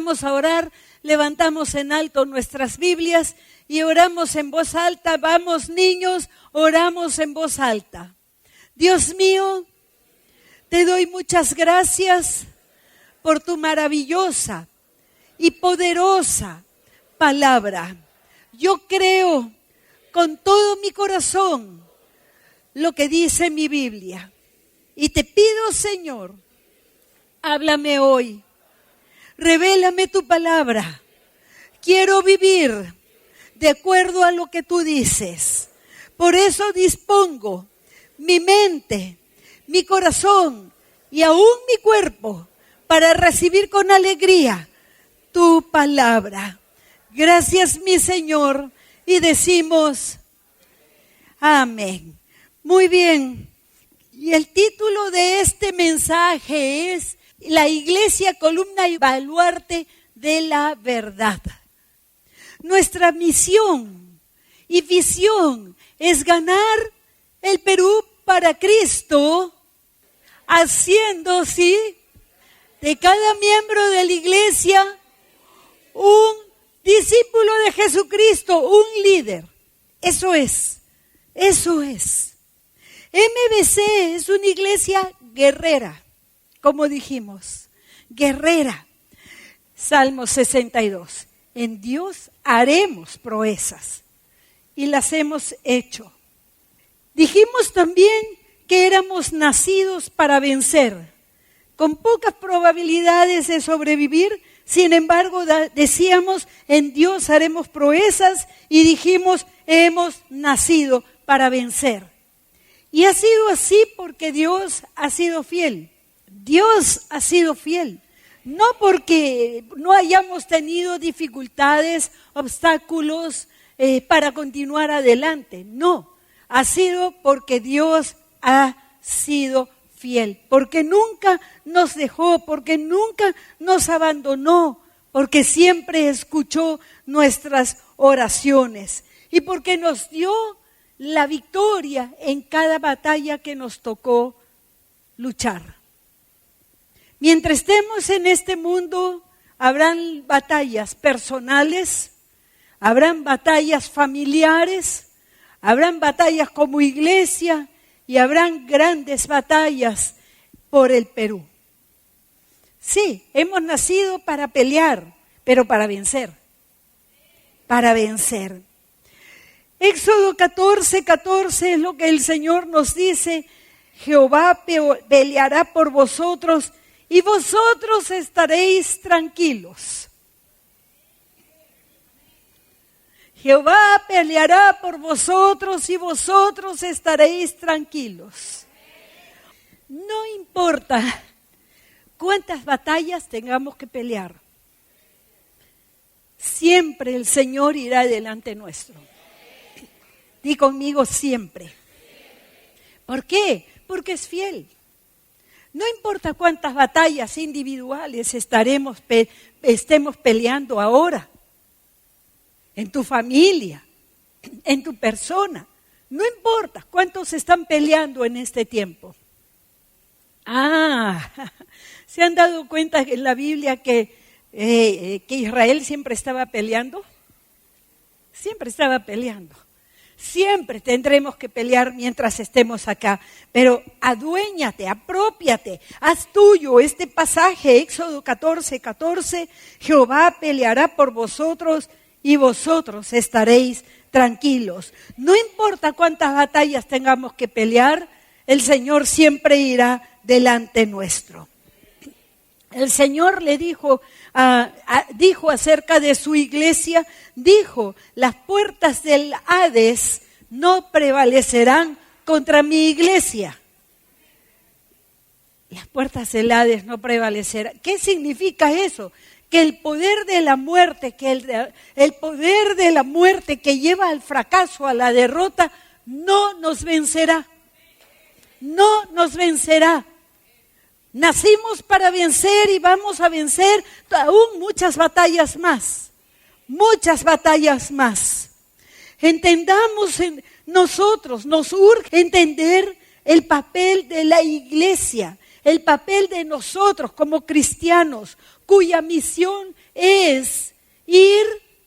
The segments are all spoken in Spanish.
vamos a orar, levantamos en alto nuestras Biblias y oramos en voz alta. Vamos, niños, oramos en voz alta. Dios mío, te doy muchas gracias por tu maravillosa y poderosa palabra. Yo creo con todo mi corazón lo que dice mi Biblia. Y te pido, Señor, háblame hoy. Revélame tu palabra. Quiero vivir de acuerdo a lo que tú dices. Por eso dispongo mi mente, mi corazón y aún mi cuerpo para recibir con alegría tu palabra. Gracias, mi Señor, y decimos amén. Muy bien, y el título de este mensaje es La Iglesia, columna y baluarte de la verdad. Nuestra misión y visión es ganar el Perú para Cristo, haciendo, sí, de cada miembro de la iglesia un discípulo de Jesucristo, un líder. Eso es. MBC es una iglesia guerrera, como dijimos, guerrera. Salmo 62. En Dios haremos proezas y las hemos hecho. Dijimos también que éramos nacidos para vencer, con pocas probabilidades de sobrevivir. Sin embargo, decíamos, en Dios haremos proezas, y dijimos, hemos nacido para vencer. Y ha sido así porque Dios ha sido fiel. Dios ha sido fiel. No porque no hayamos tenido dificultades, obstáculos para continuar adelante. No, ha sido porque Dios ha sido fiel. Porque nunca nos dejó, porque nunca nos abandonó, porque siempre escuchó nuestras oraciones y porque nos dio la victoria en cada batalla que nos tocó luchar. Mientras estemos en este mundo, habrán batallas personales, habrán batallas familiares, habrán batallas como iglesia y habrán grandes batallas por el Perú. Sí, hemos nacido para pelear, pero para vencer. Para vencer. Éxodo 14:14 es lo que el Señor nos dice: Jehová peleará por vosotros y vosotros estaréis tranquilos. Jehová peleará por vosotros y vosotros estaréis tranquilos. No importa cuántas batallas tengamos que pelear, siempre el Señor irá delante nuestro. Di conmigo, siempre. ¿Por qué? Porque es fiel. No importa cuántas batallas individuales estemos peleando ahora, en tu familia, en tu persona. No importa cuántos están peleando en este tiempo. ¿Se han dado cuenta en la Biblia que Israel siempre estaba peleando? Siempre estaba peleando. Siempre tendremos que pelear mientras estemos acá, pero aduéñate, apropiate, haz tuyo este pasaje, Éxodo 14:14, Jehová peleará por vosotros y vosotros estaréis tranquilos. No importa cuántas batallas tengamos que pelear, el Señor siempre irá delante nuestro. El Señor le dijo acerca de su iglesia, dijo: las puertas del Hades no prevalecerán contra mi iglesia. Las puertas del Hades no prevalecerán. ¿Qué significa eso? Que el poder de la muerte, el poder de la muerte que lleva al fracaso, a la derrota, no nos vencerá. No nos vencerá. Nacimos para vencer y vamos a vencer aún muchas batallas más. Muchas batallas más. Entendamos nosotros, nos urge entender el papel de la iglesia, el papel de nosotros como cristianos, cuya misión es ir,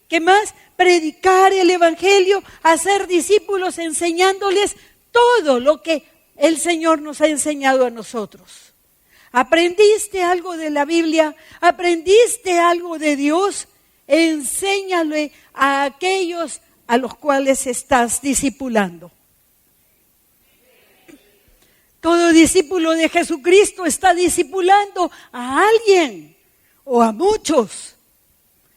¿qué más? Predicar el evangelio, hacer discípulos, enseñándoles todo lo que el Señor nos ha enseñado a nosotros. ¿Aprendiste algo de la Biblia? ¿Aprendiste algo de Dios? Enséñale a aquellos a los cuales estás discipulando. Todo discípulo de Jesucristo está discipulando a alguien o a muchos.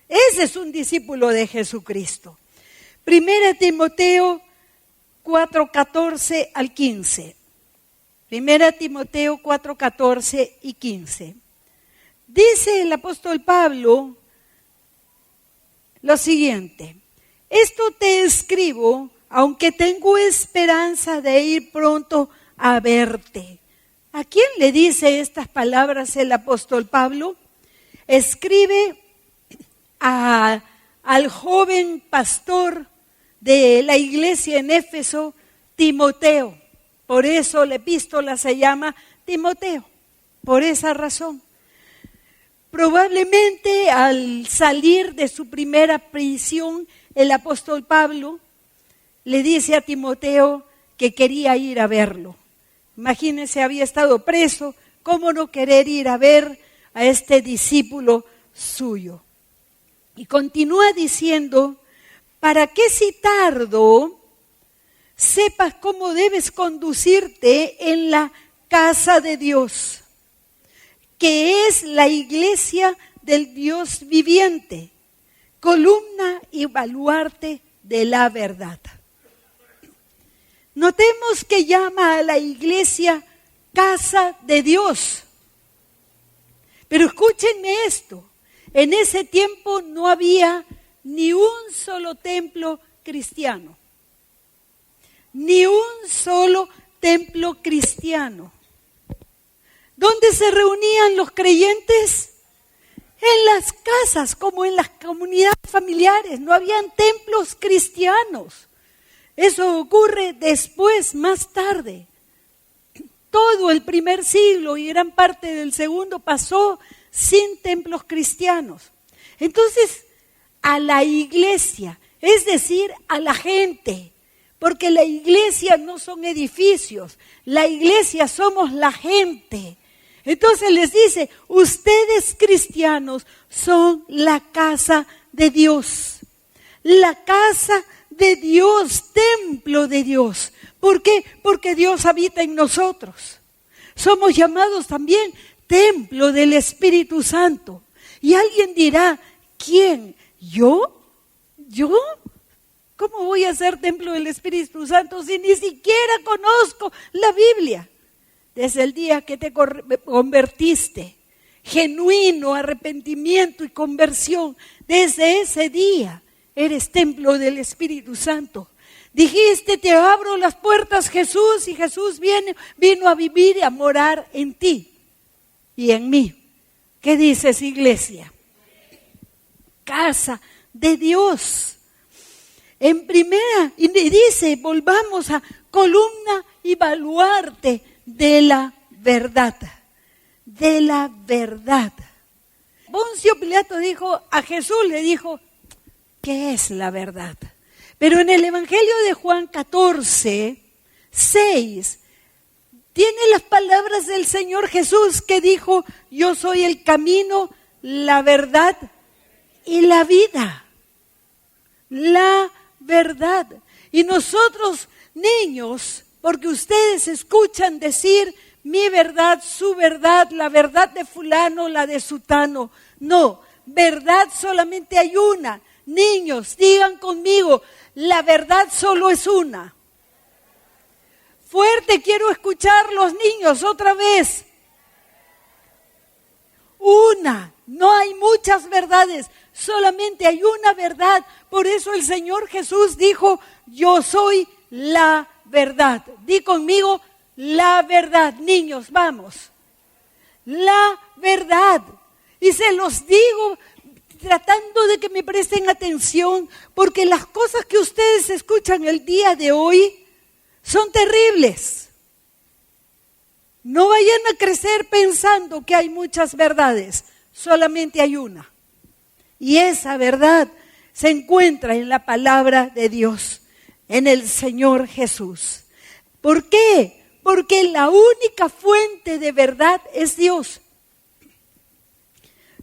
Ese es un discípulo de Jesucristo. 1 Timoteo 4:14 al 15. 1 Timoteo 4:14 y 15. Dice el apóstol Pablo lo siguiente: esto te escribo, aunque tengo esperanza de ir pronto a verte. ¿A quién le dice estas palabras el apóstol Pablo? Escribe al joven pastor de la iglesia en Éfeso, Timoteo. Por eso la epístola se llama Timoteo, por esa razón. Probablemente al salir de su primera prisión, el apóstol Pablo le dice a Timoteo que quería ir a verlo. Imagínense, había estado preso, ¿cómo no querer ir a ver a este discípulo suyo? Y continúa diciendo, para que si tardo, sepas cómo debes conducirte en la casa de Dios, que es la iglesia del Dios viviente, columna y baluarte de la verdad. Notemos que llama a la iglesia casa de Dios. Pero escúchenme esto, en ese tiempo no había ni un solo templo cristiano. Ni un solo templo cristiano. ¿Dónde se reunían los creyentes? En las casas, como en las comunidades familiares. No habían templos cristianos. Eso ocurre después, más tarde. Todo el primer siglo y gran parte del segundo pasó sin templos cristianos. Entonces, a la iglesia, es decir, a la gente, porque la iglesia no son edificios, la iglesia somos la gente. Entonces les dice, ustedes cristianos son la casa de Dios. La casa de Dios, templo de Dios. ¿Por qué? Porque Dios habita en nosotros. Somos llamados también templo del Espíritu Santo. Y alguien dirá, ¿quién? ¿Yo? ¿Yo? ¿Cómo voy a ser templo del Espíritu Santo si ni siquiera conozco la Biblia? Desde el día que te convertiste, genuino arrepentimiento y conversión, desde ese día eres templo del Espíritu Santo. Dijiste, te abro las puertas, Jesús, y Jesús vino a vivir y a morar en ti y en mí. ¿Qué dices, iglesia? Casa de Dios. En primera, y dice, volvamos a columna y baluarte de la verdad. De la verdad. Poncio Pilato dijo, a Jesús le dijo, ¿qué es la verdad? Pero en el Evangelio de Juan 14, 6, tiene las palabras del Señor Jesús que dijo, yo soy el camino, la verdad y la vida. La verdad. Y nosotros, niños, porque ustedes escuchan decir mi verdad, su verdad, la verdad de fulano, la de sutano. No, verdad solamente hay una. Niños, digan conmigo, la verdad solo es una. Fuerte, quiero escuchar los niños otra vez. Una, no hay muchas verdades, solamente hay una verdad. Por eso el Señor Jesús dijo, yo soy la verdad. Di conmigo, la verdad. Niños, vamos. La verdad. Y se los digo tratando de que me presten atención, porque las cosas que ustedes escuchan el día de hoy son terribles. No vayan a crecer pensando que hay muchas verdades, solamente hay una. Y esa verdad se encuentra en la palabra de Dios, en el Señor Jesús. ¿Por qué? Porque la única fuente de verdad es Dios.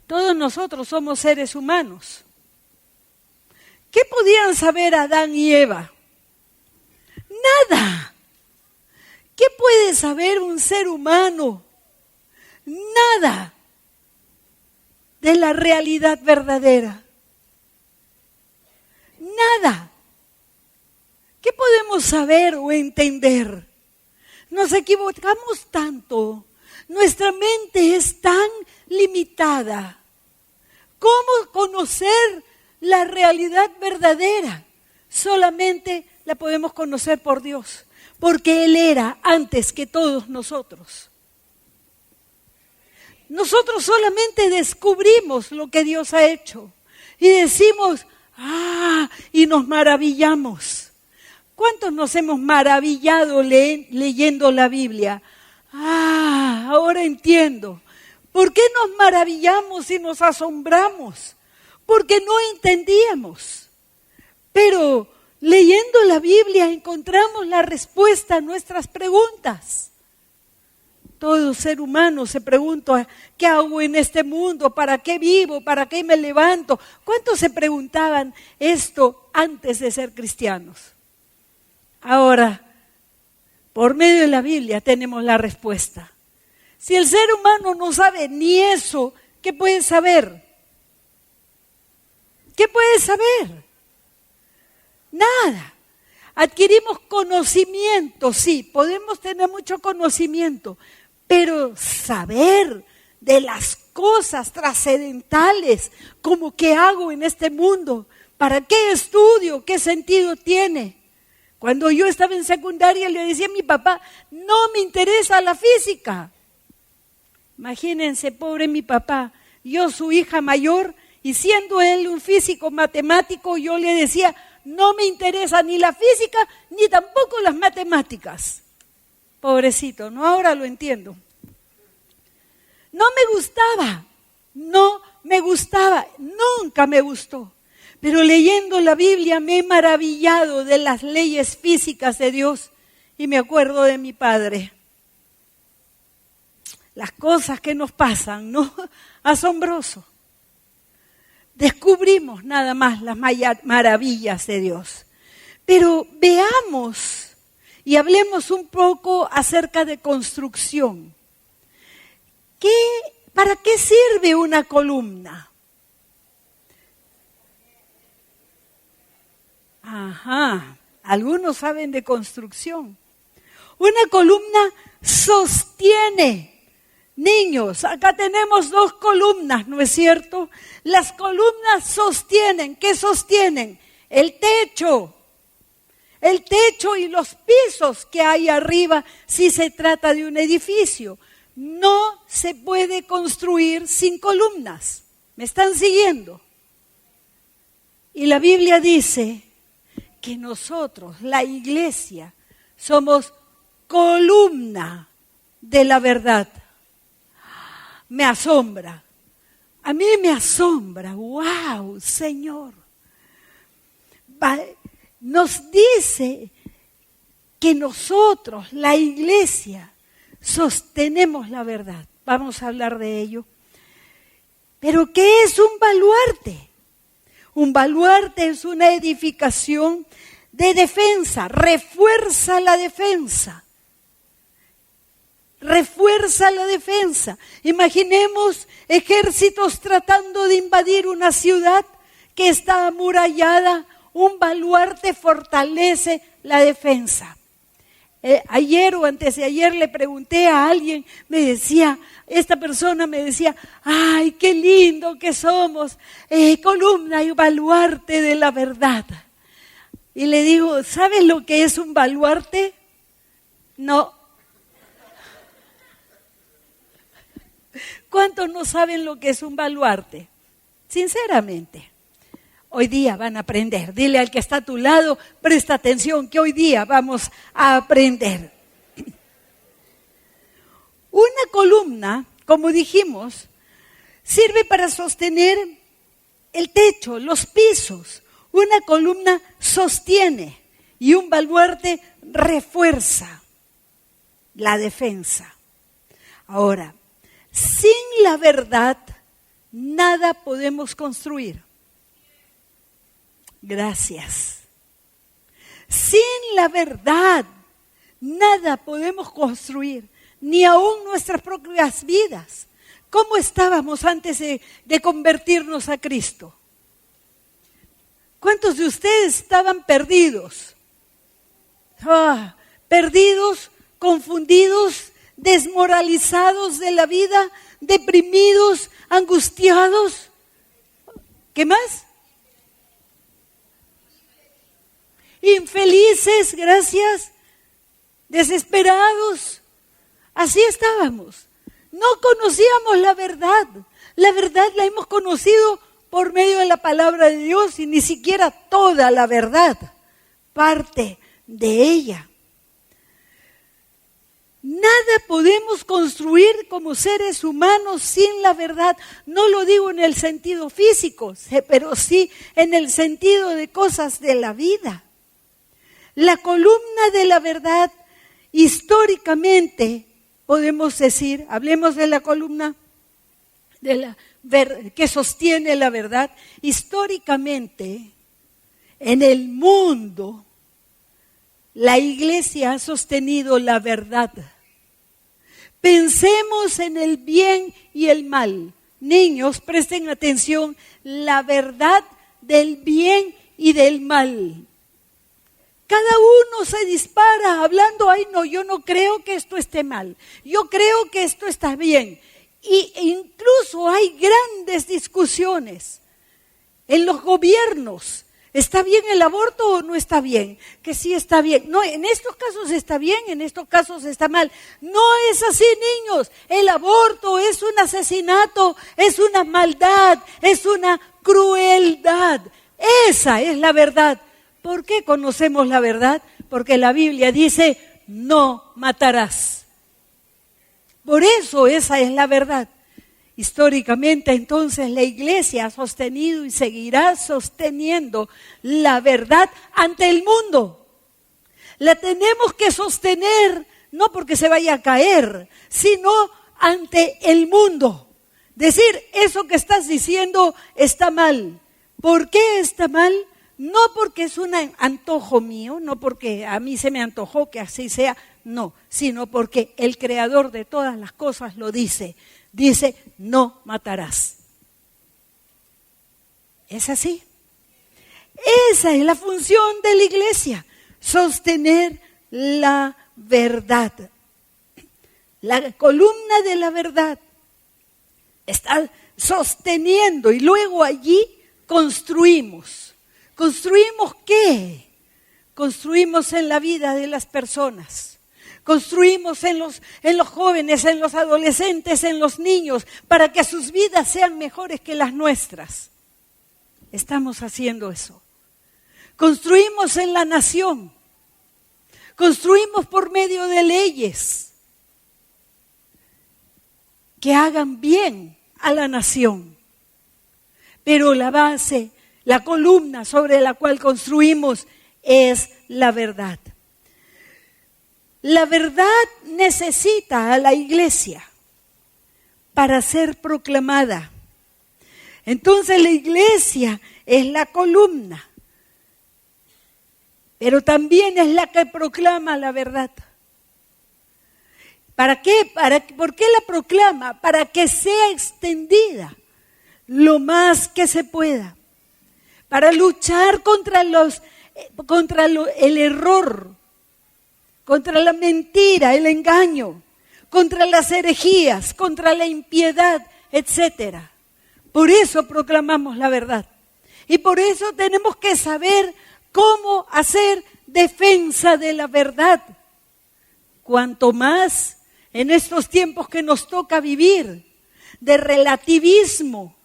Todos nosotros somos seres humanos. ¿Qué podían saber Adán y Eva? Nada. ¿Qué puede saber un ser humano? Nada de la realidad verdadera. Nada. ¿Qué podemos saber o entender? Nos equivocamos tanto. Nuestra mente es tan limitada. ¿Cómo conocer la realidad verdadera? Solamente la podemos conocer por Dios, porque Él era antes que todos nosotros. Nosotros solamente descubrimos lo que Dios ha hecho y decimos, y nos maravillamos. ¿Cuántos nos hemos maravillado leyendo la Biblia? Ahora entiendo. ¿Por qué nos maravillamos y nos asombramos? Porque no entendíamos. Pero leyendo la Biblia encontramos la respuesta a nuestras preguntas. Todo ser humano se pregunta, ¿qué hago en este mundo? ¿Para qué vivo? ¿Para qué me levanto? ¿Cuántos se preguntaban esto antes de ser cristianos? Ahora, por medio de la Biblia tenemos la respuesta. Si el ser humano no sabe ni eso, ¿qué puede saber? ¿Qué puede saber? Nada. Adquirimos conocimiento, sí, podemos tener mucho conocimiento, pero saber de las cosas trascendentales, como qué hago en este mundo, para qué estudio, qué sentido tiene. Cuando yo estaba en secundaria le decía a mi papá, no me interesa la física. Imagínense, pobre mi papá, yo su hija mayor, y siendo él un físico matemático, yo le decía, no me interesa ni la física, ni tampoco las matemáticas. Pobrecito, ¿no? Ahora lo entiendo. No me gustaba, nunca me gustó. Pero leyendo la Biblia me he maravillado de las leyes físicas de Dios y me acuerdo de mi padre. Las cosas que nos pasan, ¿no? Asombroso. Descubrimos nada más las maravillas de Dios. Pero veamos y hablemos un poco acerca de construcción. ¿Para qué sirve una columna? Algunos saben de construcción. Una columna sostiene. Niños, acá tenemos 2 columnas, ¿no es cierto? Las columnas sostienen, ¿qué sostienen? El techo y los pisos que hay arriba si se trata de un edificio. No se puede construir sin columnas. ¿Me están siguiendo? Y la Biblia dice que nosotros, la iglesia, somos columna de la verdad. Me asombra. A mí me asombra. ¡Wow, Señor! Nos dice que nosotros, la iglesia, sostenemos la verdad. Vamos a hablar de ello. ¿Pero qué es un baluarte? Un baluarte es una edificación de defensa, refuerza la defensa. Refuerza la defensa. Imaginemos ejércitos tratando de invadir una ciudad que está amurallada. Un baluarte fortalece la defensa. Ayer o antes de ayer le pregunté a alguien, esta persona me decía, ¡ay, qué lindo que somos! Columna y baluarte de la verdad. Y le digo, ¿sabes lo que es un baluarte? No. ¿Cuántos no saben lo que es un baluarte? Sinceramente. Hoy día van a aprender. Dile al que está a tu lado, presta atención que hoy día vamos a aprender. Una columna, como dijimos, sirve para sostener el techo, los pisos. Una columna sostiene y un baluarte refuerza la defensa. Ahora, sin la verdad, nada podemos construir. Gracias. Sin la verdad, nada podemos construir, ni aún nuestras propias vidas. ¿Cómo estábamos antes de convertirnos a Cristo? ¿Cuántos de ustedes estaban perdidos? Perdidos, confundidos, desmoralizados de la vida, deprimidos, angustiados. ¿Qué más? Infelices, gracias, desesperados. Así estábamos. No conocíamos la verdad. La verdad la hemos conocido por medio de la palabra de Dios y ni siquiera toda la verdad, parte de ella. Nada podemos construir como seres humanos sin la verdad. No lo digo en el sentido físico, pero sí en el sentido de cosas de la vida. La columna de la verdad, históricamente, podemos decir, hablemos de la columna que sostiene la verdad. Históricamente, en el mundo, la iglesia ha sostenido la verdad. Pensemos en el bien y el mal. Niños, presten atención, la verdad del bien y del mal. Cada uno se dispara hablando, ay no, yo no creo que esto esté mal, yo creo que esto está bien. E incluso hay grandes discusiones en los gobiernos. ¿Está bien el aborto o no está bien? Que sí está bien. No, en estos casos está bien, en estos casos está mal. No es así, niños. El aborto es un asesinato, es una maldad, es una crueldad. Esa es la verdad. ¿Por qué conocemos la verdad? Porque la Biblia dice, no matarás. Por eso esa es la verdad. Históricamente, entonces, la iglesia ha sostenido y seguirá sosteniendo la verdad ante el mundo. La tenemos que sostener, no porque se vaya a caer, sino ante el mundo. Decir, eso que estás diciendo está mal. ¿Por qué está mal? No porque es un antojo mío, no porque a mí se me antojó que así sea, no, sino porque el creador de todas las cosas lo dice. Dice, no matarás. ¿Es así? Esa es la función de la iglesia, sostener la verdad. La columna de la verdad está sosteniendo y luego allí construimos. ¿Construimos qué? Construimos en la vida de las personas. Construimos en los jóvenes, en los adolescentes, en los niños, para que sus vidas sean mejores que las nuestras. Estamos haciendo eso. Construimos en la nación. Construimos por medio de leyes que hagan bien a la nación. Pero la base, la columna sobre la cual construimos es la verdad. La verdad necesita a la iglesia para ser proclamada. Entonces la iglesia es la columna, pero también es la que proclama la verdad. ¿Para qué? ¿Por qué la proclama? Para que sea extendida lo más que se pueda. Para luchar contra el error, contra la mentira, el engaño, contra las herejías, contra la impiedad, etc. Por eso proclamamos la verdad. Y por eso tenemos que saber cómo hacer defensa de la verdad. Cuanto más en estos tiempos que nos toca vivir, de relativismo.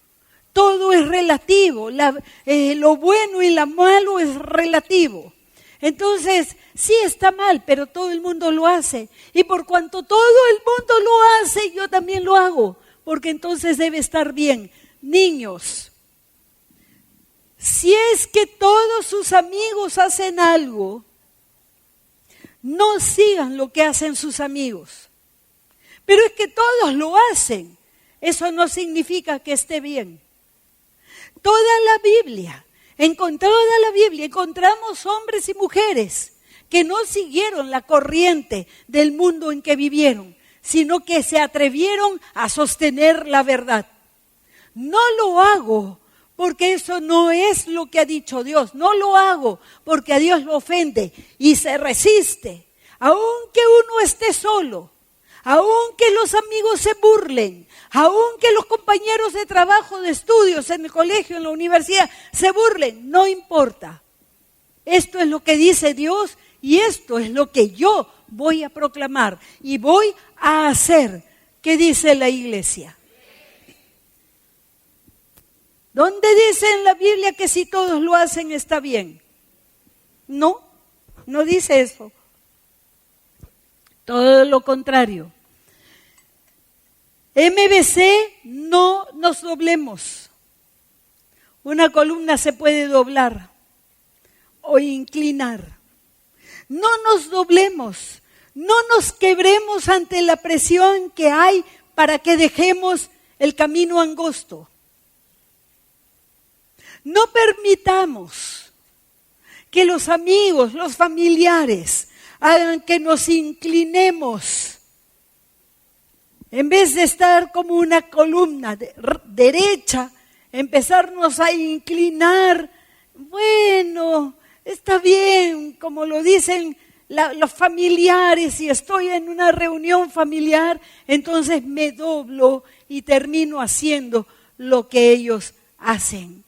Todo es relativo, lo bueno y lo malo es relativo. Entonces, sí está mal, pero todo el mundo lo hace. Y por cuanto todo el mundo lo hace, yo también lo hago, porque entonces debe estar bien. Niños, Si es que todos sus amigos hacen algo, no sigan lo que hacen sus amigos. Pero es que todos lo hacen. Eso no significa que esté bien. Toda la Biblia, encontramos hombres y mujeres que no siguieron la corriente del mundo en que vivieron, sino que se atrevieron a sostener la verdad. No lo hago porque eso no es lo que ha dicho Dios. No lo hago porque a Dios lo ofende y se resiste. Aunque uno esté solo, aunque los amigos se burlen, aunque los compañeros de trabajo, de estudios, en el colegio, en la universidad, se burlen, no importa. Esto es lo que dice Dios y esto es lo que yo voy a proclamar y voy a hacer. ¿Qué dice la iglesia? ¿Dónde dice en la Biblia que si todos lo hacen está bien? No, no dice eso. Todo lo contrario. MBC, no nos doblemos. Una columna se puede doblar o inclinar. No nos doblemos, no nos quebremos ante la presión que hay para que dejemos el camino angosto. No permitamos que los amigos, los familiares, hagan que nos inclinemos. En vez de estar como una columna derecha, empezarnos a inclinar. Bueno, está bien, como lo dicen los familiares, si estoy en una reunión familiar, entonces me doblo y termino haciendo lo que ellos hacen.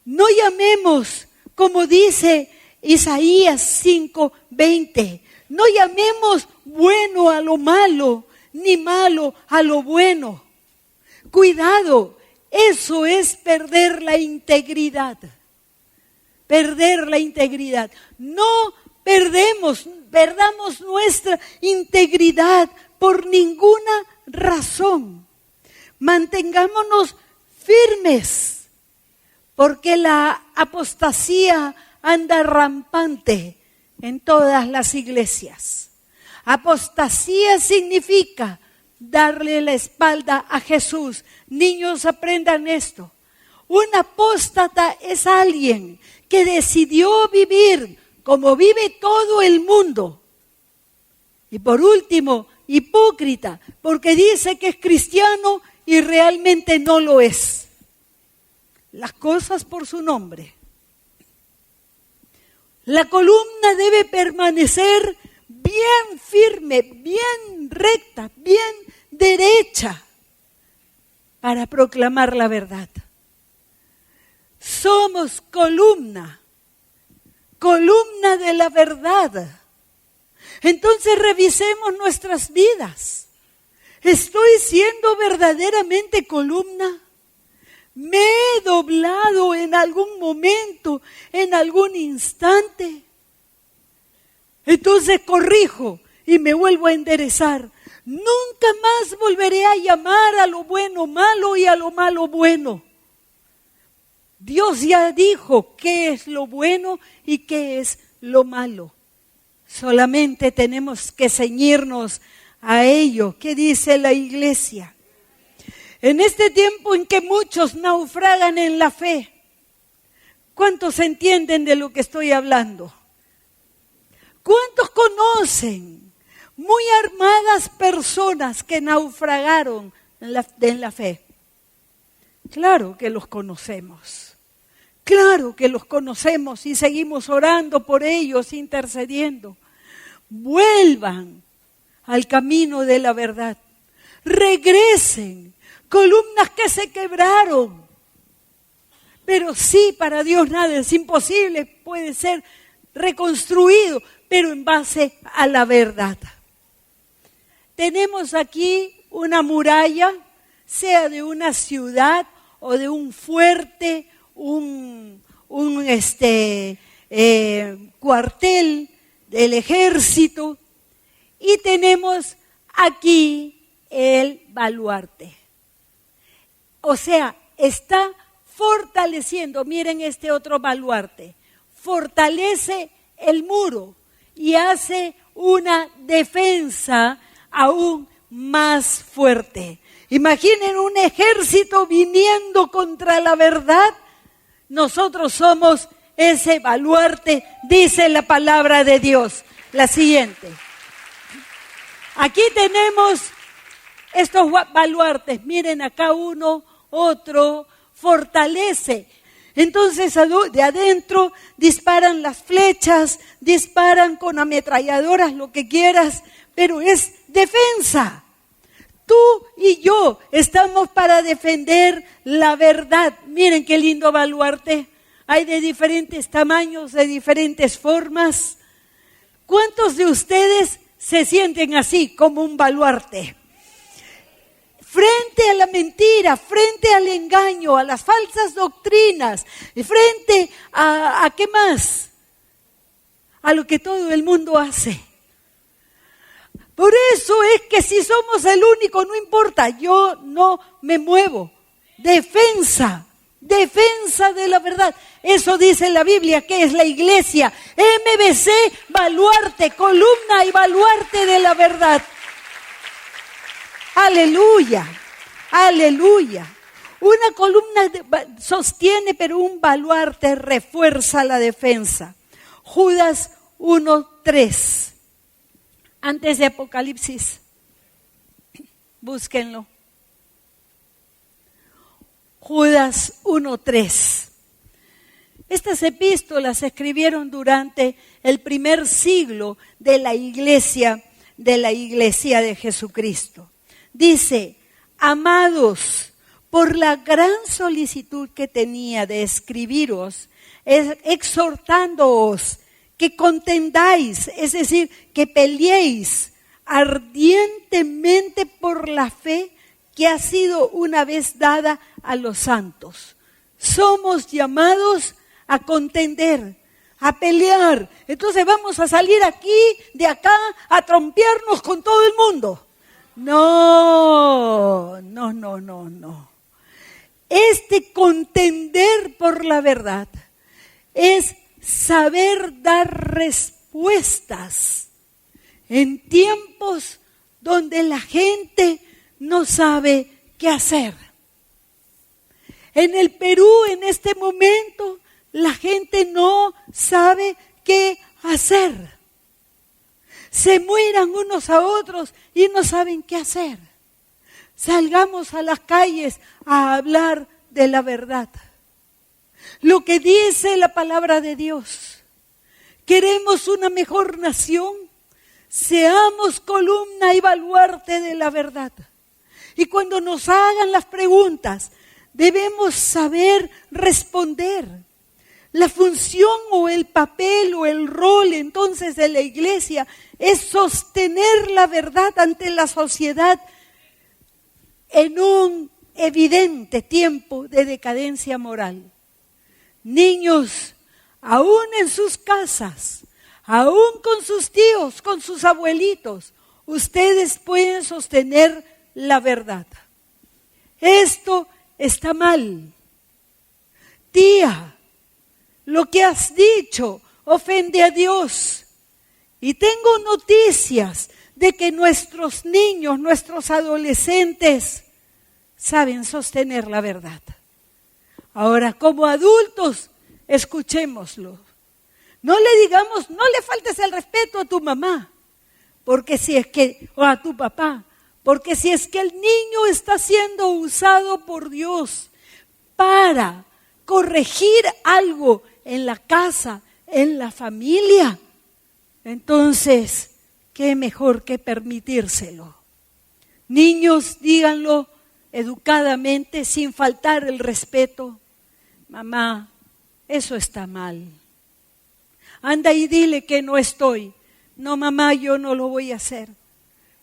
No llamemos, como dice Isaías 5:20, no llamemos bueno a lo malo, ni malo a lo bueno. Cuidado, eso es perder la integridad. Perder la integridad. No perdamos nuestra integridad por ninguna razón. Mantengámonos firmes. Porque la apostasía anda rampante en todas las iglesias. Apostasía significa darle la espalda a Jesús. Niños, aprendan esto. Un apóstata es alguien que decidió vivir como vive todo el mundo. Y por último, hipócrita, porque dice que es cristiano y realmente no lo es. Las cosas por su nombre. La columna debe permanecer bien firme, bien recta, bien derecha para proclamar la verdad. Somos columna de la verdad. Entonces revisemos nuestras vidas. ¿Estoy siendo verdaderamente columna? ¿Me he doblado en algún momento, en algún instante? Entonces corrijo y me vuelvo a enderezar. Nunca más volveré a llamar a lo bueno malo y a lo malo bueno. Dios ya dijo qué es lo bueno y qué es lo malo. Solamente tenemos que ceñirnos a ello. ¿Qué dice la iglesia? En este tiempo en que muchos naufragan en la fe, ¿cuántos entienden de lo que estoy hablando? ¿Cuántos conocen muy armadas personas que naufragaron en la fe? Claro que los conocemos. Claro que los conocemos y seguimos orando por ellos, intercediendo. Vuelvan al camino de la verdad. Regresen. Columnas que se quebraron. Pero sí, para Dios nada es imposible. Puede ser reconstruido, pero en base a la verdad. Tenemos aquí una muralla, sea de una ciudad o de un fuerte, un cuartel del ejército. Y tenemos aquí el baluarte. O sea, está fortaleciendo, miren este otro baluarte, fortalece el muro y hace una defensa aún más fuerte. Imaginen un ejército viniendo contra la verdad. Nosotros somos ese baluarte, dice la palabra de Dios. La siguiente. Aquí tenemos estos baluartes. Miren acá uno, otro, fortalece. Entonces de adentro disparan las flechas, disparan con ametralladoras, lo que quieras, pero es defensa. Tú y yo estamos para defender la verdad. Miren qué lindo baluarte. Hay de diferentes tamaños, de diferentes formas. ¿Cuántos de ustedes se sienten así, como un baluarte? Frente a la mentira, frente al engaño, a las falsas doctrinas, frente a ¿qué más? A lo que todo el mundo hace. Por eso es que si somos el único, no importa, yo no me muevo. Defensa de la verdad. Eso dice la Biblia, que es la iglesia. MBC, baluarte, columna y baluarte de la verdad. Aleluya, aleluya. Una columna sostiene, pero un baluarte refuerza la defensa. Judas 1:3. Antes de Apocalipsis, búsquenlo. Judas 1:3. Estas epístolas se escribieron durante el primer siglo de la iglesia de Jesucristo. Dice: amados, por la gran solicitud que tenía de escribiros, exhortándoos que contendáis, es decir, que peleéis ardientemente por la fe que ha sido una vez dada a los santos. Somos llamados a contender, a pelear. Entonces vamos a salir de acá, a trompearnos con todo el mundo. No. Este contender por la verdad es saber dar respuestas en tiempos donde la gente no sabe qué hacer. En el Perú, en este momento, la gente no sabe qué hacer. Se mueran unos a otros y no saben qué hacer. Salgamos a las calles a hablar de la verdad. Lo que dice la palabra de Dios. Queremos una mejor nación. Seamos columna y baluarte de la verdad. Y cuando nos hagan las preguntas, debemos saber responder. La función o el papel o el rol entonces de la iglesia es sostener la verdad ante la sociedad en un evidente tiempo de decadencia moral. Niños, aún en sus casas, aún con sus tíos, con sus abuelitos, ustedes pueden sostener la verdad. Esto está mal. Tía, lo que has dicho ofende a Dios. Y tengo noticias de que nuestros niños, nuestros adolescentes, saben sostener la verdad. Ahora, como adultos, escuchémoslo. No le digamos, no le faltes el respeto a tu mamá, o a tu papá, porque si es que el niño está siendo usado por Dios para corregir algo en la casa, en la familia, entonces, ¿qué mejor que permitírselo? Niños, díganlo educadamente, sin faltar el respeto. Mamá, eso está mal. Anda y dile que no estoy. No, mamá, yo no lo voy a hacer,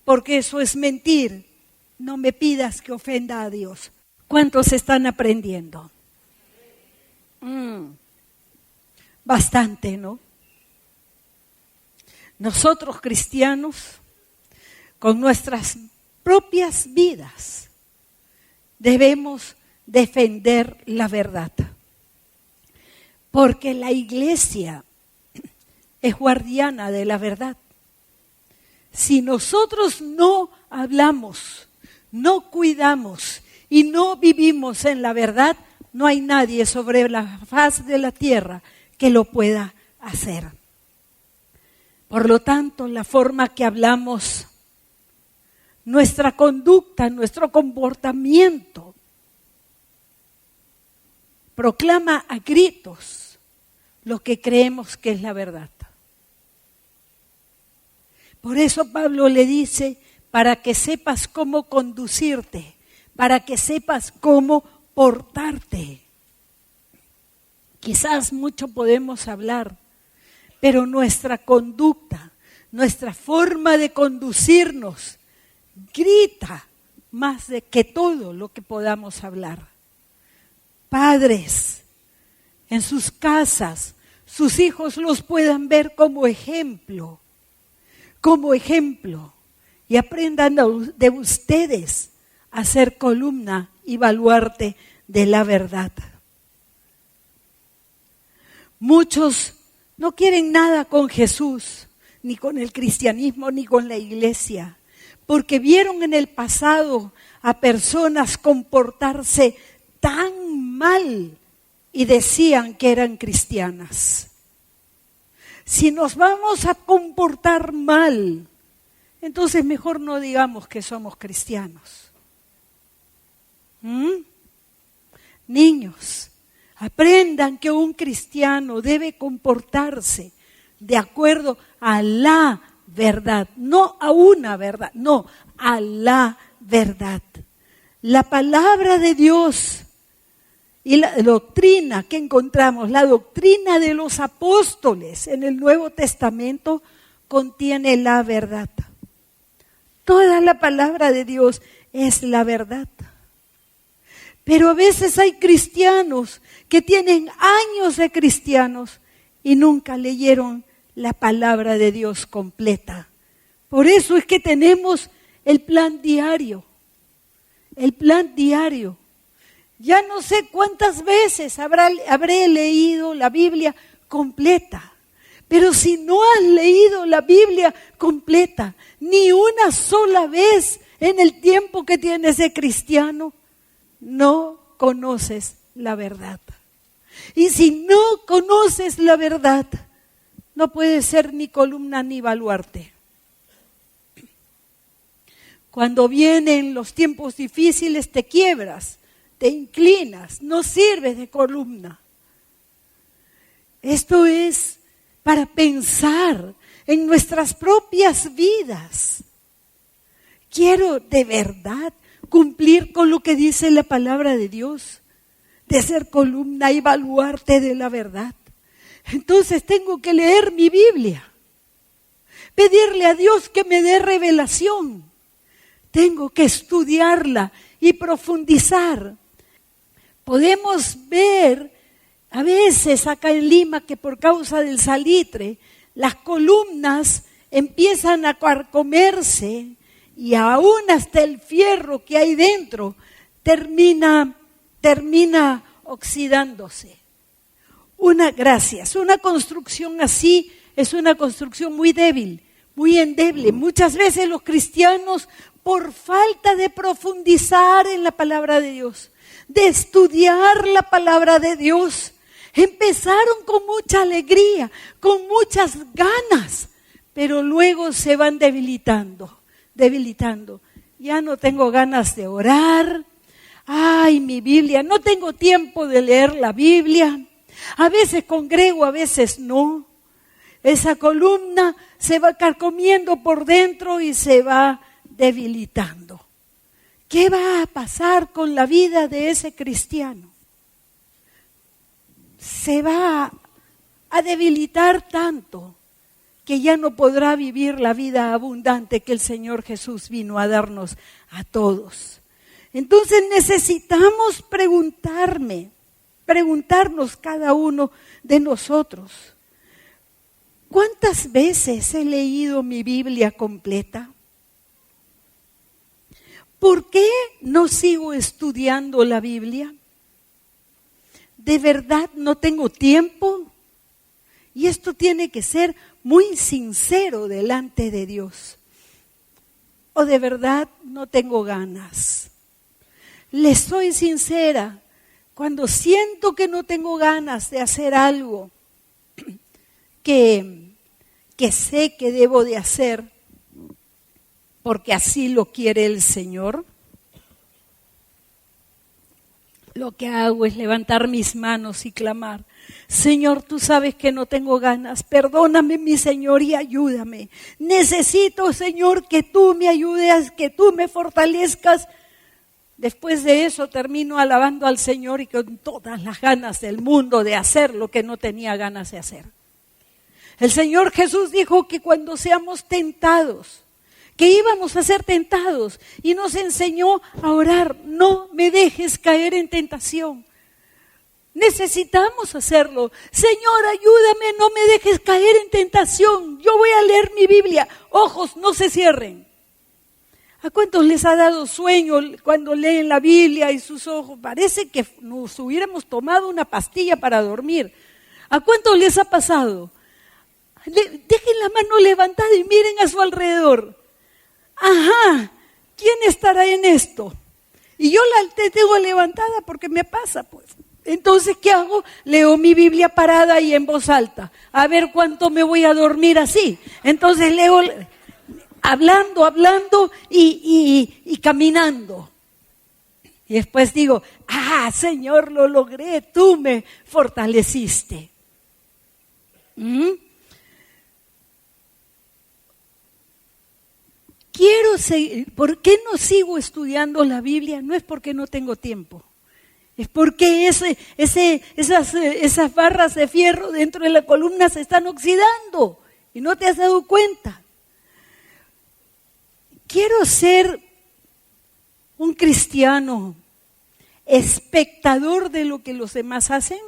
porque eso es mentir. No me pidas que ofenda a Dios. ¿Cuántos están aprendiendo? Bastante, ¿no? Nosotros cristianos, con nuestras propias vidas, debemos defender la verdad. Porque la iglesia es guardiana de la verdad. Si nosotros no hablamos, no cuidamos y no vivimos en la verdad, no hay nadie sobre la faz de la tierra que lo pueda hacer. Por lo tanto, la forma que hablamos, nuestra conducta, nuestro comportamiento, proclama a gritos lo que creemos que es la verdad. Por eso Pablo le dice, para que sepas cómo conducirte, para que sepas cómo portarte. Quizás mucho podemos hablar, pero nuestra conducta, nuestra forma de conducirnos, grita más de que todo lo que podamos hablar. Padres, en sus casas, sus hijos los puedan ver como ejemplo, y aprendan de ustedes a ser columna y baluarte de la verdad. Muchos no quieren nada con Jesús, ni con el cristianismo, ni con la iglesia, porque vieron en el pasado a personas comportarse tan mal y decían que eran cristianas. Si nos vamos a comportar mal, entonces mejor no digamos que somos cristianos. Niños, aprendan que un cristiano debe comportarse de acuerdo a la verdad, no a una verdad, no, a la verdad. La palabra de Dios y la doctrina que encontramos, la doctrina de los apóstoles en el Nuevo Testamento contiene la verdad. Toda la palabra de Dios es la verdad. Pero a veces hay cristianos que tienen años de cristianos y nunca leyeron la palabra de Dios completa. Por eso es que tenemos el plan diario. El plan diario. Ya no sé cuántas veces habré leído la Biblia completa. Pero si no has leído la Biblia completa, ni una sola vez en el tiempo que tienes de cristiano, no conoces la verdad. Y si no conoces la verdad, no puedes ser ni columna ni baluarte. Cuando vienen los tiempos difíciles, te quiebras, te inclinas, no sirves de columna. Esto es para pensar en nuestras propias vidas. Quiero de verdad cumplir con lo que dice la palabra de Dios, de ser columna y baluarte de la verdad. Entonces tengo que leer mi Biblia, pedirle a Dios que me dé revelación. Tengo que estudiarla y profundizar. Podemos ver a veces acá en Lima que por causa del salitre las columnas empiezan a carcomerse y aún hasta el fierro que hay dentro termina oxidándose. Una construcción así es una construcción muy débil, muy endeble. Muchas veces los cristianos, por falta de profundizar en la palabra de Dios, de estudiar la palabra de Dios, empezaron con mucha alegría, con muchas ganas, pero luego se van debilitando. Ya no tengo ganas de orar. Ay, mi Biblia, no tengo tiempo de leer la Biblia. A veces congrego, a veces no. Esa columna se va carcomiendo por dentro y se va debilitando. ¿Qué va a pasar con la vida de ese cristiano? Se va a debilitar tanto que ya no podrá vivir la vida abundante que el Señor Jesús vino a darnos a todos. Entonces necesitamos preguntarnos cada uno de nosotros, ¿cuántas veces he leído mi Biblia completa? ¿por qué no sigo estudiando la Biblia? ¿De verdad no tengo tiempo? Y esto tiene que ser muy sincero delante de Dios. ¿O de verdad no tengo ganas? Les soy sincera, cuando siento que no tengo ganas de hacer algo que sé que debo de hacer, porque así lo quiere el Señor, lo que hago es levantar mis manos y clamar: Señor, tú sabes que no tengo ganas, perdóname, mi Señor, y ayúdame. Necesito, Señor, que tú me ayudes, que tú me fortalezcas. Después de eso termino alabando al Señor y con todas las ganas del mundo de hacer lo que no tenía ganas de hacer. El Señor Jesús dijo que cuando seamos tentados, que íbamos a ser tentados, y nos enseñó a orar: no me dejes caer en tentación. Necesitamos hacerlo. Señor, ayúdame, no me dejes caer en tentación. Yo voy a leer mi Biblia. Ojos, no se cierren. ¿A cuántos les ha dado sueño cuando leen la Biblia y sus ojos? Parece que nos hubiéramos tomado una pastilla para dormir. ¿A cuántos les ha pasado? Dejen la mano levantada y miren a su alrededor. Ajá, ¿quién estará en esto? Y yo la tengo levantada porque me pasa, pues. Entonces, ¿qué hago? Leo mi Biblia parada y en voz alta. A ver cuánto me voy a dormir así. Entonces leo hablando y caminando. Y después digo: Señor, lo logré, tú me fortaleciste. Quiero seguir. ¿Por qué no sigo estudiando la Biblia? No es porque no tengo tiempo. Es porque esas barras de fierro dentro de la columna se están oxidando y no te has dado cuenta. Quiero ser un cristiano espectador de lo que los demás hacen,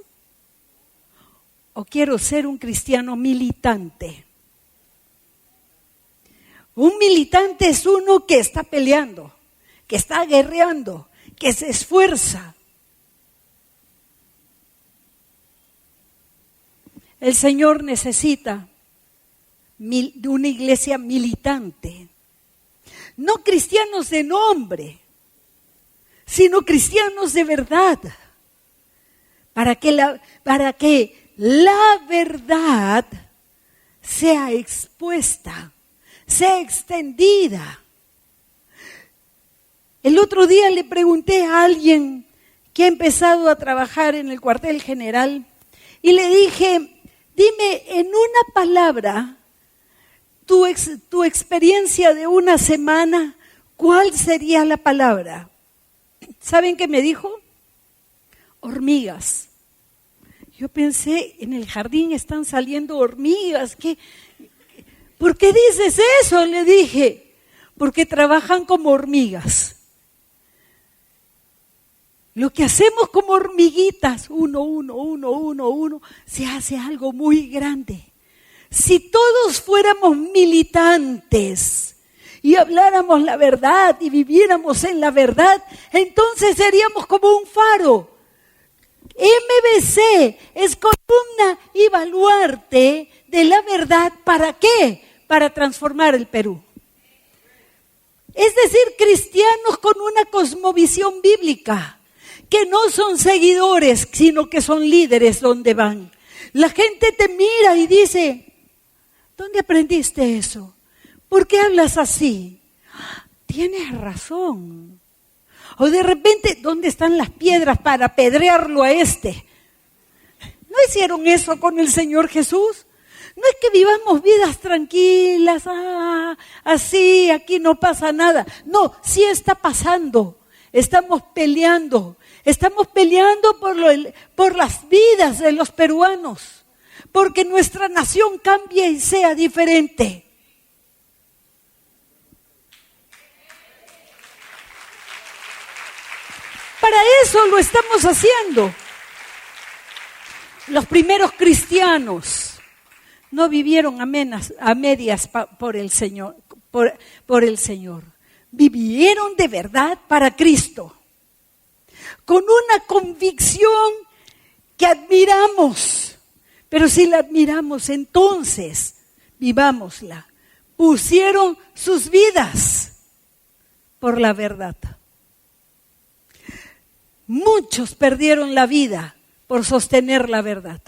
o quiero ser un cristiano militante. Un militante es uno que está peleando, que está guerreando, que se esfuerza. El Señor necesita de una iglesia militante. No cristianos de nombre, sino cristianos de verdad. Para que la verdad sea expuesta, sea extendida. El otro día le pregunté a alguien que ha empezado a trabajar en el cuartel general y le dije: dime en una palabra tu experiencia de una semana, ¿cuál sería la palabra? ¿Saben qué me dijo? Hormigas. Yo pensé, en el jardín están saliendo hormigas. ¿Por qué dices eso? Le dije. Porque trabajan como hormigas. Lo que hacemos como hormiguitas, uno, se hace algo muy grande. Si todos fuéramos militantes y habláramos la verdad y viviéramos en la verdad, entonces seríamos como un faro. MBC es columna y baluarte de la verdad. ¿Para qué? Para transformar el Perú. Es decir, cristianos con una cosmovisión bíblica, que no son seguidores, sino que son líderes donde van. La gente te mira y dice: ¿dónde aprendiste eso? ¿Por qué hablas así? Tienes razón. O de repente, ¿dónde están las piedras para apedrearlo a este? ¿No hicieron eso con el Señor Jesús? No es que vivamos vidas tranquilas, así, aquí no pasa nada. No, sí está pasando. Estamos peleando por las vidas de los peruanos, porque nuestra nación cambie y sea diferente. Para eso lo estamos haciendo. Los primeros cristianos no vivieron a medias por el Señor, por el Señor. vivieron de verdad para Cristo, con una convicción que admiramos. Pero si la admiramos, entonces vivámosla. Pusieron sus vidas por la verdad. Muchos perdieron la vida por sostener la verdad.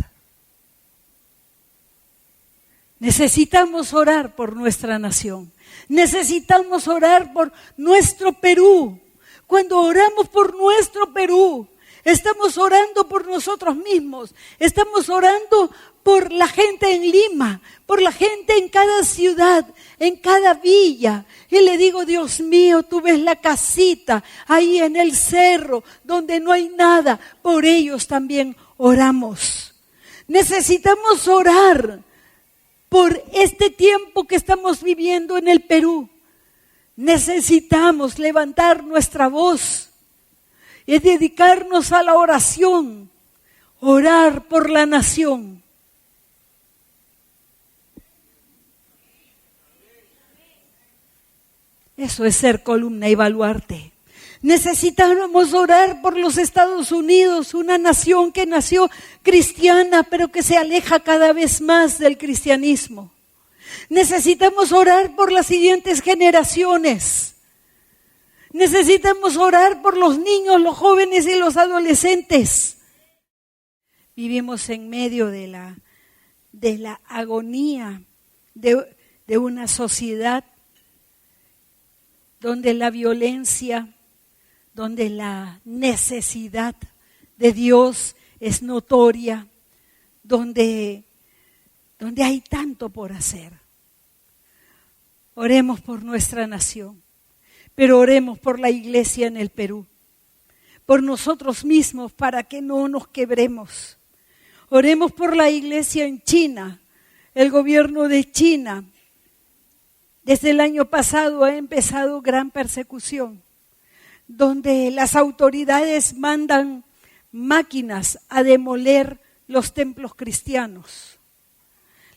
Necesitamos orar por nuestra nación. Necesitamos orar por nuestro Perú. Cuando oramos por nuestro Perú, estamos orando por nosotros mismos. Estamos orando por la gente en Lima, por la gente en cada ciudad, en cada villa. Y le digo, Dios mío, tú ves la casita ahí en el cerro donde no hay nada. Por ellos también oramos. Necesitamos orar por este tiempo que estamos viviendo en el Perú. Necesitamos levantar nuestra voz y dedicarnos a la oración, orar por la nación. Eso es ser columna y baluarte. Necesitamos orar por los Estados Unidos, una nación que nació cristiana, pero que se aleja cada vez más del cristianismo. Necesitamos orar por las siguientes generaciones. Necesitamos orar por los niños, los jóvenes y los adolescentes. Vivimos en medio de la agonía de una sociedad donde la violencia, donde la necesidad de Dios es notoria, donde hay tanto por hacer. Oremos por nuestra nación, pero oremos por la iglesia en el Perú, por nosotros mismos para que no nos quebremos. Oremos por la iglesia en China. El gobierno de China desde el año pasado ha empezado gran persecución, donde las autoridades mandan máquinas a demoler los templos cristianos.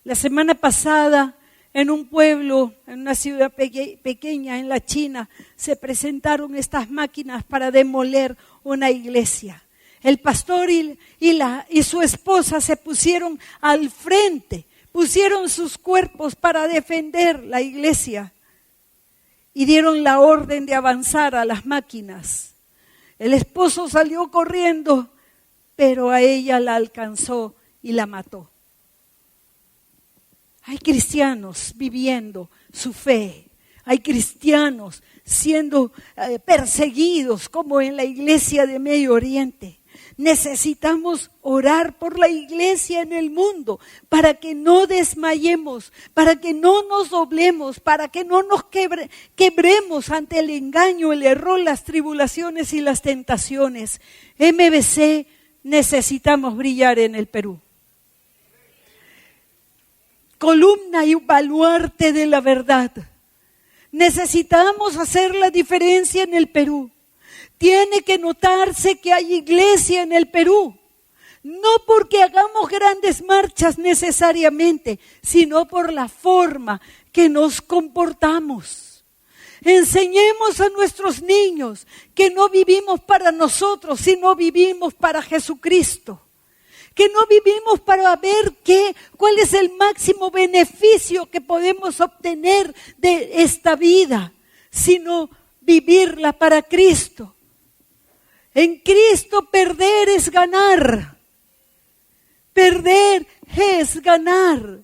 La semana pasada, en un pueblo, en una ciudad pequeña en la China, se presentaron estas máquinas para demoler una iglesia. El pastor y su esposa se pusieron al frente, pusieron sus cuerpos para defender la iglesia y dieron la orden de avanzar a las máquinas. El esposo salió corriendo, pero a ella la alcanzó y la mató. Hay cristianos viviendo su fe, hay cristianos siendo perseguidos como en la iglesia de Medio Oriente. Necesitamos orar por la iglesia en el mundo para que no desmayemos, para que no nos doblemos, para que no nos quebremos ante el engaño, el error, las tribulaciones y las tentaciones. MBC, necesitamos brillar en el Perú. Columna y baluarte de la verdad. Necesitamos hacer la diferencia en el Perú. Tiene que notarse que hay iglesia en el Perú, no porque hagamos grandes marchas necesariamente, sino por la forma que nos comportamos. Enseñemos a nuestros niños que no vivimos para nosotros, sino vivimos para Jesucristo. Que no vivimos para ver cuál es el máximo beneficio que podemos obtener de esta vida, sino vivirla para Cristo. En Cristo perder es ganar. Perder es ganar.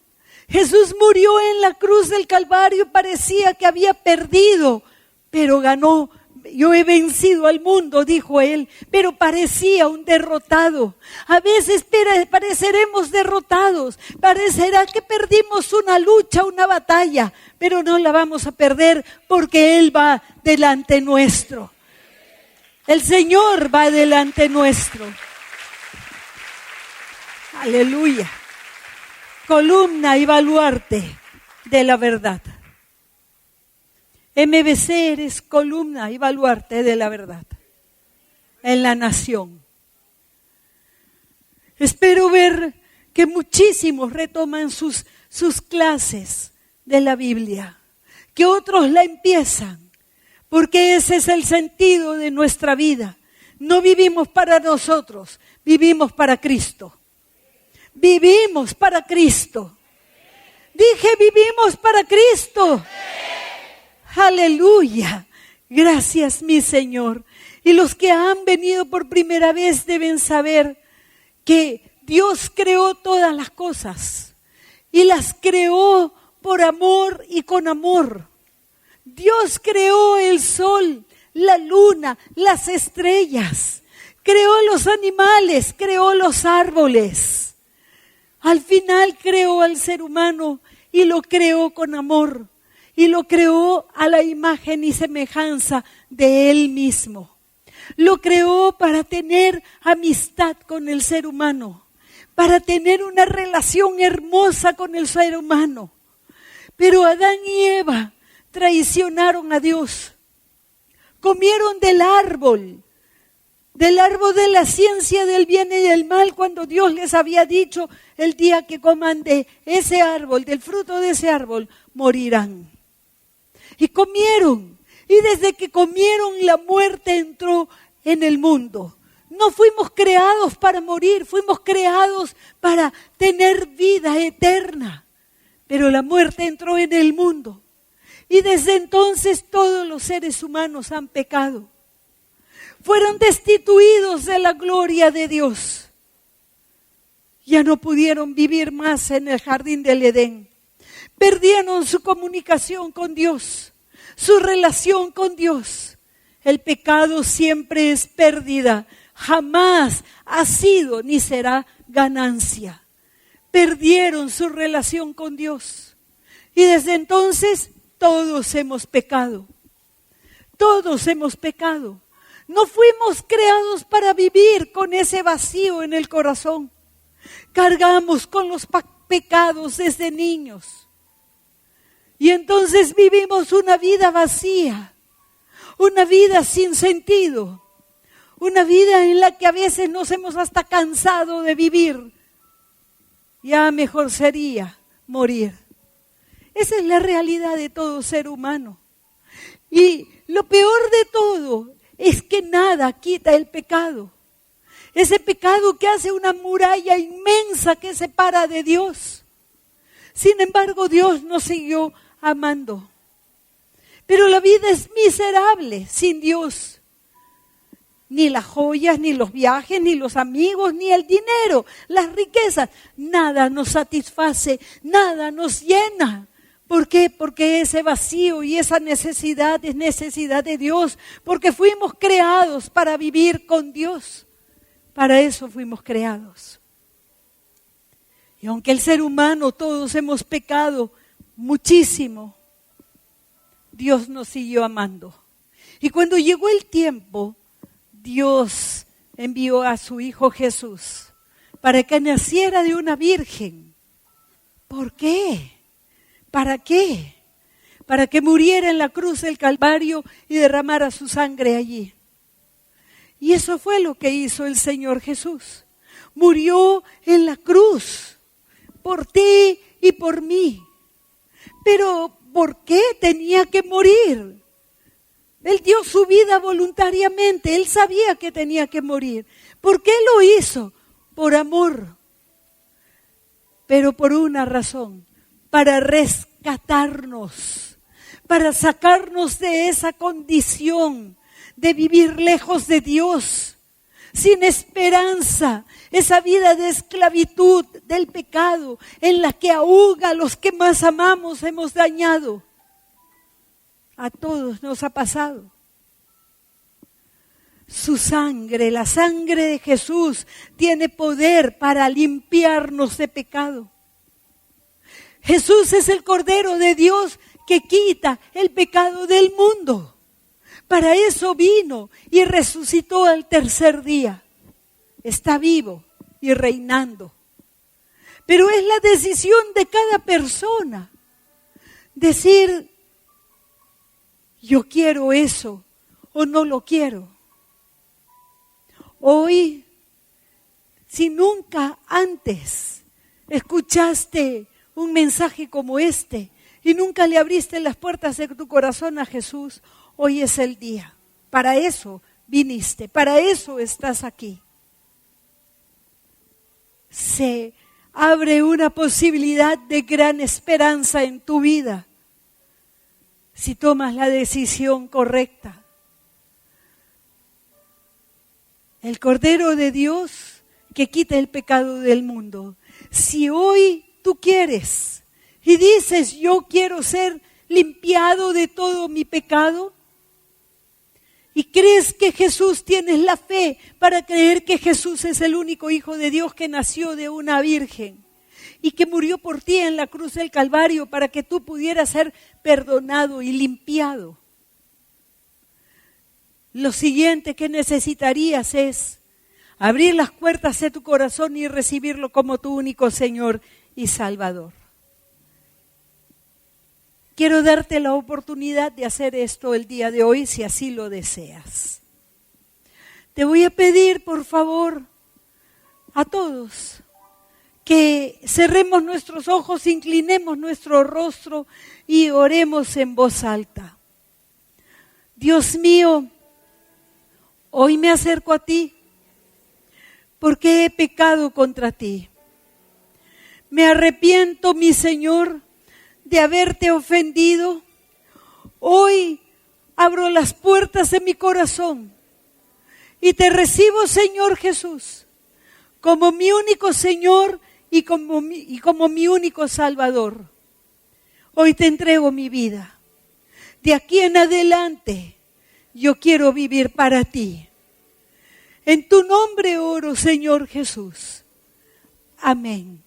Jesús murió en la cruz del Calvario y parecía que había perdido, pero ganó. Yo he vencido al mundo, dijo él, pero parecía un derrotado. A veces pareceremos derrotados, parecerá que perdimos una lucha, una batalla, pero no la vamos a perder porque Él va delante nuestro. El Señor va delante nuestro. Aleluya. Columna y baluarte de la verdad. MBC eres columna y baluarte de la verdad en la nación. Espero ver que muchísimos retoman sus clases de la Biblia, que otros la empiezan, porque ese es el sentido de nuestra vida. No vivimos para nosotros, vivimos para Cristo. Vivimos para Cristo. Dije, vivimos para Cristo. Aleluya. Gracias, mi Señor. Y los que han venido por primera vez deben saber que Dios creó todas las cosas y las creó por amor y con amor. Dios creó el sol, la luna, las estrellas, creó los animales, creó los árboles. Al final creó al ser humano y lo creó con amor y lo creó a la imagen y semejanza de Él mismo. Lo creó para tener amistad con el ser humano, para tener una relación hermosa con el ser humano. Pero Adán y Eva traicionaron a Dios. Comieron del árbol de la ciencia del bien y del mal, cuando Dios les había dicho: el día que coman de ese árbol, del fruto de ese árbol, morirán. Y comieron, y desde que comieron la muerte entró en el mundo. No fuimos creados para morir, fuimos creados para tener vida eterna. Pero la muerte entró en el mundo. Y desde entonces todos los seres humanos han pecado. Fueron destituidos de la gloria de Dios. Ya no pudieron vivir más en el jardín del Edén. Perdieron su comunicación con Dios, su relación con Dios. El pecado siempre es pérdida, jamás ha sido ni será ganancia. Perdieron su relación con Dios. Y desde entonces todos hemos pecado. Todos hemos pecado. No fuimos creados para vivir con ese vacío en el corazón. Cargamos con los pecados desde niños. Y entonces vivimos una vida vacía, una vida sin sentido, una vida en la que a veces nos hemos hasta cansado de vivir. Ya mejor sería morir. Esa es la realidad de todo ser humano. Y lo peor de todo es que nada quita el pecado. Ese pecado que hace una muralla inmensa que separa de Dios. Sin embargo, Dios nos siguió amando. Pero la vida es miserable sin Dios. Ni las joyas, ni los viajes, ni los amigos, ni el dinero, las riquezas, nada nos satisface, nada nos llena. ¿Por qué? Porque ese vacío y esa necesidad es necesidad de Dios, porque fuimos creados para vivir con Dios. Para eso fuimos creados. Y aunque el ser humano, todos hemos pecado muchísimo, Dios nos siguió amando. Y cuando llegó el tiempo, Dios envió a su Hijo Jesús para que naciera de una virgen. ¿Por qué? ¿Para qué? Para que muriera en la cruz del Calvario y derramara su sangre allí. Y eso fue lo que hizo el Señor Jesús. Murió en la cruz por ti y por mí. Pero ¿por qué tenía que morir? Él dio su vida voluntariamente. Él sabía que tenía que morir. ¿Por qué lo hizo? Por amor. Pero por una razón. Para rescatarnos. Para sacarnos de esa condición de vivir lejos de Dios. Sin esperanza. Esa vida de esclavitud del pecado en la que ahoga a los que más amamos, hemos dañado. A todos nos ha pasado. Su sangre, la sangre de Jesús, tiene poder para limpiarnos de pecado. Jesús es el Cordero de Dios que quita el pecado del mundo. Para eso vino y resucitó al tercer día. Está vivo y reinando. Pero es la decisión de cada persona. Decir, yo quiero eso o no lo quiero. Hoy, si nunca antes escuchaste un mensaje como este y nunca le abriste las puertas de tu corazón a Jesús, Hoy es el día. Para eso viniste, para eso estás aquí. Se abre una posibilidad de gran esperanza en tu vida si tomas la decisión correcta. El Cordero de Dios que quita el pecado del mundo. Si hoy tú quieres y dices, yo quiero ser limpiado de todo mi pecado, y crees que Jesús, tienes la fe para creer que Jesús es el único Hijo de Dios que nació de una virgen y que murió por ti en la cruz del Calvario para que tú pudieras ser perdonado y limpiado. Lo siguiente que necesitarías es abrir las puertas de tu corazón y recibirlo como tu único Señor y Salvador. Quiero darte la oportunidad de hacer esto el día de hoy, si así lo deseas. Te voy a pedir, por favor, a todos, que cerremos nuestros ojos, inclinemos nuestro rostro y oremos en voz alta. Dios mío, hoy me acerco a ti porque he pecado contra ti. Me arrepiento, mi Señor, de haberte ofendido. Hoy abro las puertas de mi corazón y te recibo, Señor Jesús, como mi único Señor y como mi único Salvador. Hoy te entrego mi vida. De aquí en adelante yo quiero vivir para ti. En tu nombre oro, Señor Jesús. Amén.